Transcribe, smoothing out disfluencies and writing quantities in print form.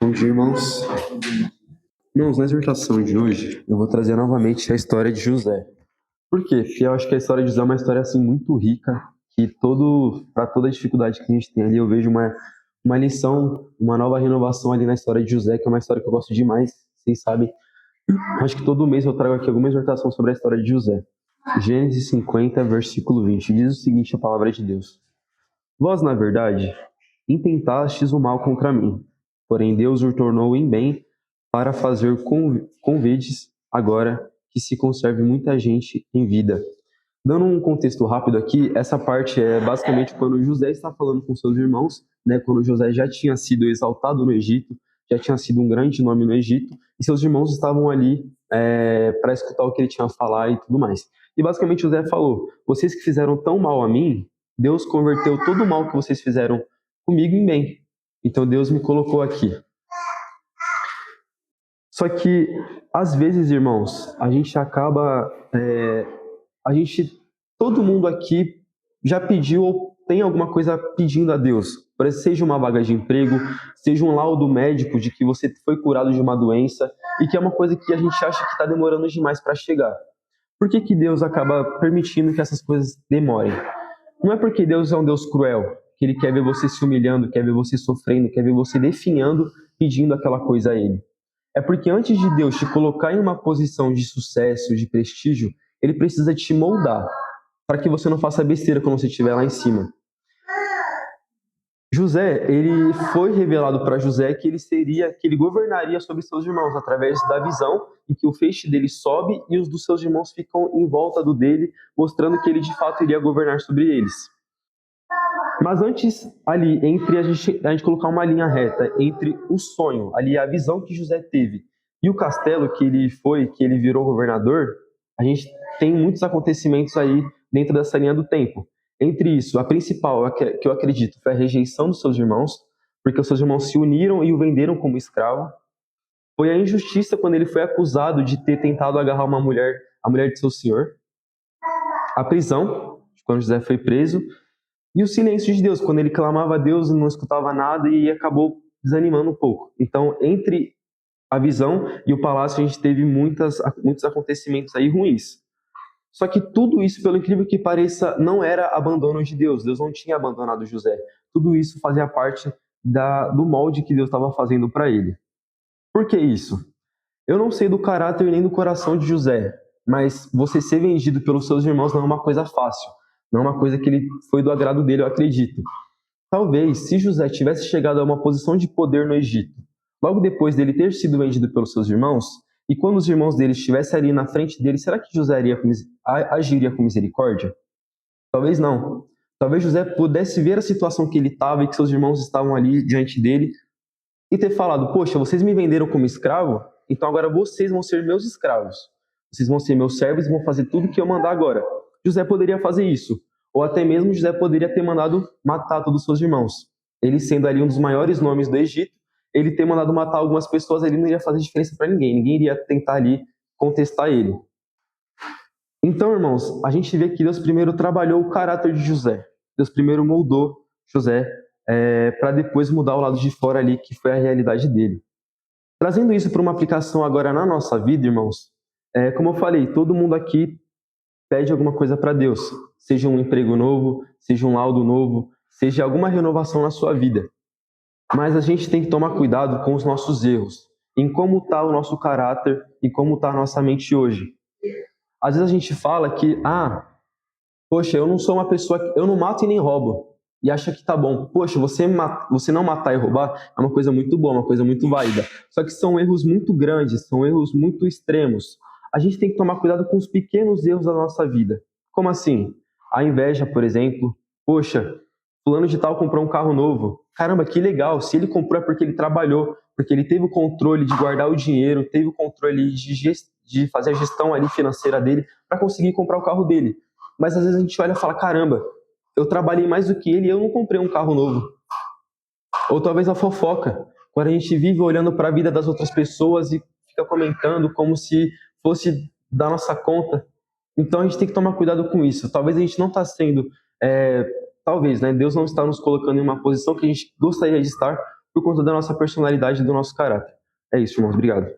Bom dia, irmãos. Irmãos, na exortação de hoje, eu vou trazer novamente a história de José. Por quê? Porque eu acho que a história de José é uma história assim muito rica, que para toda a dificuldade que a gente tem ali, eu vejo uma lição, uma nova renovação ali na história de José, que é uma história que eu gosto demais, vocês sabem. Acho que todo mês eu trago aqui alguma exortação sobre a história de José. Gênesis 50, versículo 20, diz o seguinte, a palavra de Deus. Vós, na verdade, intentastes o mal contra mim, porém Deus o tornou em bem para fazer convites agora que se conserve muita gente em vida. Dando um contexto rápido aqui, essa parte é basicamente quando José está falando com seus irmãos, né, quando José já tinha sido exaltado no Egito, já tinha sido um grande nome no Egito, e seus irmãos estavam ali para escutar o que ele tinha a falar e tudo mais. E basicamente José falou, vocês que fizeram tão mal a mim, Deus converteu todo o mal que vocês fizeram comigo em bem. Então Deus me colocou aqui. Só que, às vezes, irmãos, a gente acaba... todo mundo aqui já pediu ou tem alguma coisa pedindo a Deus. Por exemplo, seja uma vaga de emprego, seja um laudo médico de que você foi curado de uma doença e que é uma coisa que a gente acha que está demorando demais para chegar. Por que Deus acaba permitindo que essas coisas demorem? Não é porque Deus é um Deus cruel, que Ele quer ver você se humilhando, quer ver você sofrendo, quer ver você definhando, pedindo aquela coisa a Ele. É porque antes de Deus te colocar em uma posição de sucesso, de prestígio, Ele precisa te moldar, para que você não faça besteira quando você estiver lá em cima. José, ele foi revelado para José que ele governaria sobre seus irmãos através da visão em que o feixe dele sobe e os dos seus irmãos ficam em volta do dele, mostrando que ele de fato iria governar sobre eles. Mas antes, ali, entre a gente colocar uma linha reta entre o sonho, ali a visão que José teve e o castelo que ele virou governador, a gente tem muitos acontecimentos aí dentro dessa linha do tempo. Entre isso, a principal, que eu acredito, foi a rejeição dos seus irmãos, porque os seus irmãos se uniram e o venderam como escravo. Foi a injustiça quando ele foi acusado de ter tentado agarrar uma mulher, a mulher de seu senhor. A prisão, quando José foi preso. E o silêncio de Deus, quando ele clamava a Deus e não escutava nada e acabou desanimando um pouco. Então, entre a visão e o palácio, a gente teve muitos acontecimentos aí ruins. Só que tudo isso, pelo incrível que pareça, não era abandono de Deus. Deus não tinha abandonado José. Tudo isso fazia parte do molde que Deus estava fazendo para ele. Por que isso? Eu não sei do caráter nem do coração de José, mas você ser vendido pelos seus irmãos não é uma coisa fácil. Não é uma coisa que ele foi do agrado dele, eu acredito. Talvez, se José tivesse chegado a uma posição de poder no Egito, logo depois dele ter sido vendido pelos seus irmãos, e quando os irmãos dele estivessem ali na frente dele, será que José agiria com misericórdia? Talvez não. Talvez José pudesse ver a situação que ele estava e que seus irmãos estavam ali diante dele e ter falado, poxa, vocês me venderam como escravo, então agora vocês vão ser meus escravos. Vocês vão ser meus servos e vão fazer tudo o que eu mandar agora. José poderia fazer isso. Ou até mesmo José poderia ter mandado matar todos os seus irmãos. Ele sendo ali um dos maiores nomes do Egito, ele ter mandado matar algumas pessoas ali não iria fazer diferença para ninguém. Ninguém iria tentar ali contestar ele. Então, irmãos, a gente vê que Deus primeiro trabalhou o caráter de José. Deus primeiro moldou José para depois mudar o lado de fora ali, que foi a realidade dele. Trazendo isso para uma aplicação agora na nossa vida, irmãos, como eu falei, todo mundo aqui pede alguma coisa para Deus, seja um emprego novo, seja um laudo novo, seja alguma renovação na sua vida. Mas a gente tem que tomar cuidado com os nossos erros, em como está o nosso caráter e como está a nossa mente hoje. Às vezes a gente fala que, poxa, eu não sou uma pessoa, eu não mato e nem roubo. E acha que tá bom. Poxa, você não matar e roubar é uma coisa muito boa, uma coisa muito válida. Só que são erros muito grandes, são erros muito extremos. A gente tem que tomar cuidado com os pequenos erros da nossa vida. Como assim? A inveja, por exemplo. Poxa, fulano de tal comprou um carro novo. Caramba, que legal. Se ele comprou é porque ele trabalhou, porque ele teve o controle de guardar o dinheiro, teve o controle de fazer a gestão ali financeira dele para conseguir comprar o carro dele. Mas às vezes a gente olha e fala, caramba, eu trabalhei mais do que ele e eu não comprei um carro novo. Ou talvez a fofoca, quando a gente vive olhando para a vida das outras pessoas e fica comentando como se fosse da nossa conta. Então a gente tem que tomar cuidado com isso. Talvez a gente não está sendo... Deus não está nos colocando em uma posição que a gente gostaria de estar por conta da nossa personalidade e do nosso caráter. É isso, irmãos. Obrigado.